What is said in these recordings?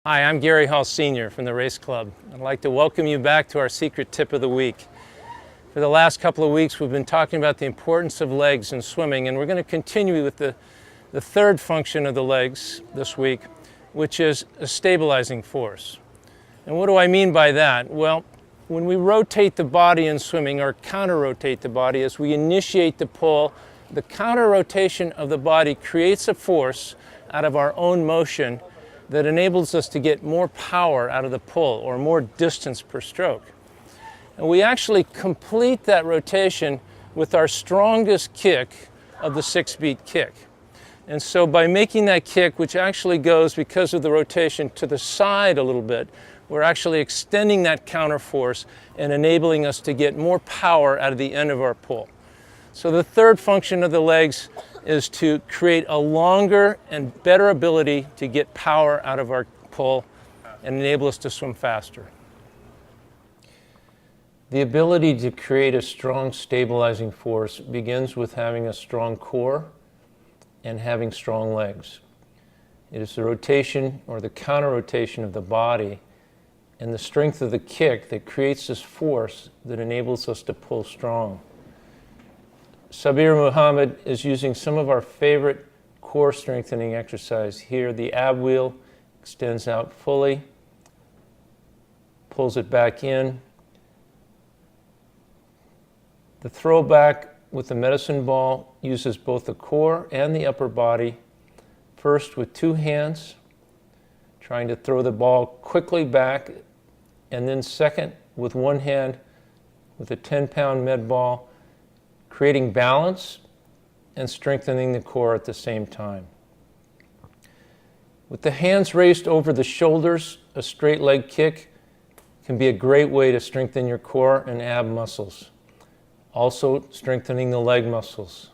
Hi, I'm Gary Hall Sr. from the Race Club. I'd like to welcome you back to our secret tip of the week. For the last couple of weeks, we've been talking about the importance of legs in swimming, and we're going to continue with the third function of the legs this week, which is a stabilizing force. And what do I mean by that? Well, when we rotate the body in swimming, or counter-rotate the body, as we initiate the pull, the counter-rotation of the body creates a force out of our own motion that enables us to get more power out of the pull, or more distance per stroke. And we actually complete that rotation with our strongest kick of the 6-beat kick. And so by making that kick, which actually goes, because of the rotation, to the side a little bit, we're actually extending that counter force and enabling us to get more power out of the end of our pull. So the third function of the legs is to create a longer and better ability to get power out of our pull and enable us to swim faster. The ability to create a strong stabilizing force begins with having a strong core and having strong legs. It is the rotation or the counter-rotation of the body and the strength of the kick that creates this force that enables us to pull strong. Sabir Muhammad is using some of our favorite core strengthening exercise here. The ab wheel extends out fully, pulls it back in. The throwback with the medicine ball uses both the core and the upper body, first with two hands, trying to throw the ball quickly back, and then second with one hand with a 10-pound med ball, creating balance and strengthening the core at the same time. With the hands raised over the shoulders, a straight leg kick can be a great way to strengthen your core and ab muscles, also strengthening the leg muscles.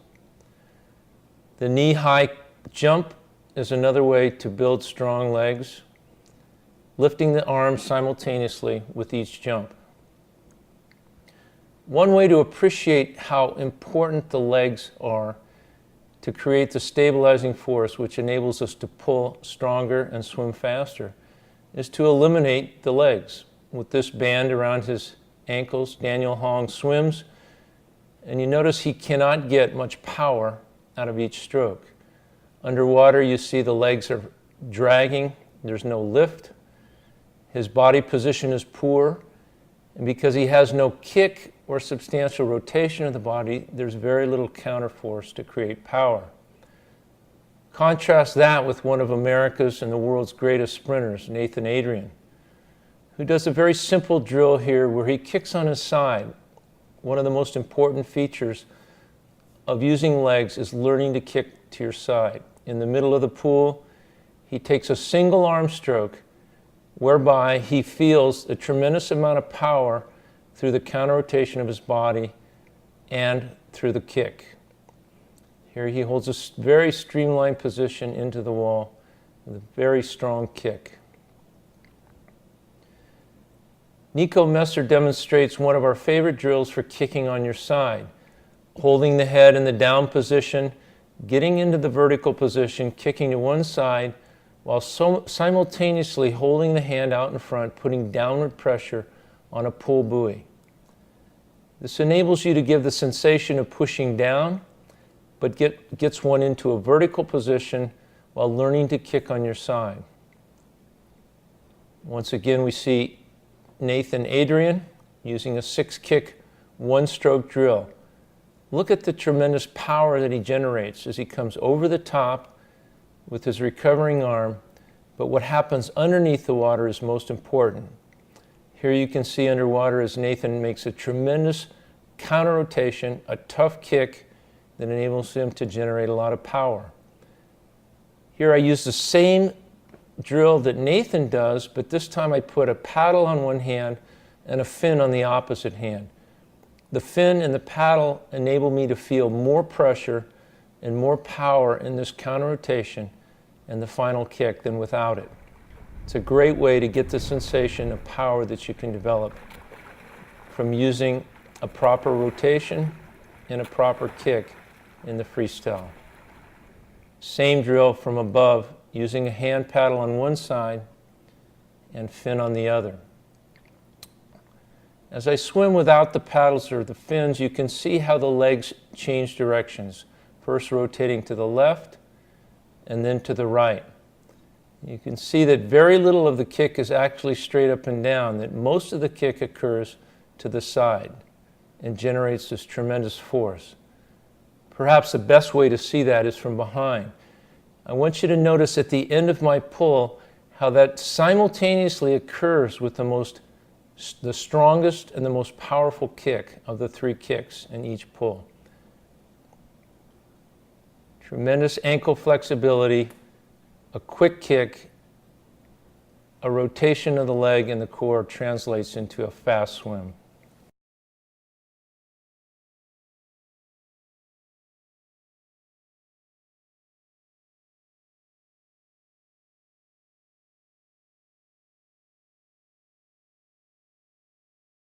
The knee-high jump is another way to build strong legs, lifting the arms simultaneously with each jump. One way to appreciate how important the legs are to create the stabilizing force which enables us to pull stronger and swim faster is to eliminate the legs. With this band around his ankles, Daniel Hong swims, and you notice he cannot get much power out of each stroke. Underwater, you see the legs are dragging, there's no lift, his body position is poor, and because he has no kick or substantial rotation of the body, there's very little counterforce to create power. Contrast that with one of America's and the world's greatest sprinters, Nathan Adrian, who does a very simple drill here where he kicks on his side. One of the most important features of using legs is learning to kick to your side. In the middle of the pool, he takes a single arm stroke whereby he feels a tremendous amount of power through the counter-rotation of his body and through the kick. Here he holds a very streamlined position into the wall with a very strong kick. Nico Messer demonstrates one of our favorite drills for kicking on your side, holding the head in the down position, getting into the vertical position, kicking to one side, while simultaneously holding the hand out in front, putting downward pressure on a pull buoy. This enables you to give the sensation of pushing down, but gets one into a vertical position while learning to kick on your side. Once again, we see Nathan Adrian using a 6-kick, one-stroke drill. Look at the tremendous power that he generates as he comes over the top with his recovering arm, but what happens underneath the water is most important. Here you can see underwater as Nathan makes a tremendous counter-rotation, a tough kick that enables him to generate a lot of power. Here I use the same drill that Nathan does, but this time I put a paddle on one hand and a fin on the opposite hand. The fin and the paddle enable me to feel more pressure and more power in this counter-rotation and the final kick than without it. It's a great way to get the sensation of power that you can develop from using a proper rotation and a proper kick in the freestyle. Same drill from above, using a hand paddle on one side and fin on the other. As I swim without the paddles or the fins, you can see how the legs change directions, first rotating to the left and then to the right. You can see that very little of the kick is actually straight up and down, that most of the kick occurs to the side and generates this tremendous force. Perhaps the best way to see that is from behind. I want you to notice at the end of my pull how that simultaneously occurs with the strongest and the most powerful kick of the three kicks in each pull. Tremendous ankle flexibility, a quick kick, a rotation of the leg and the core translates into a fast swim.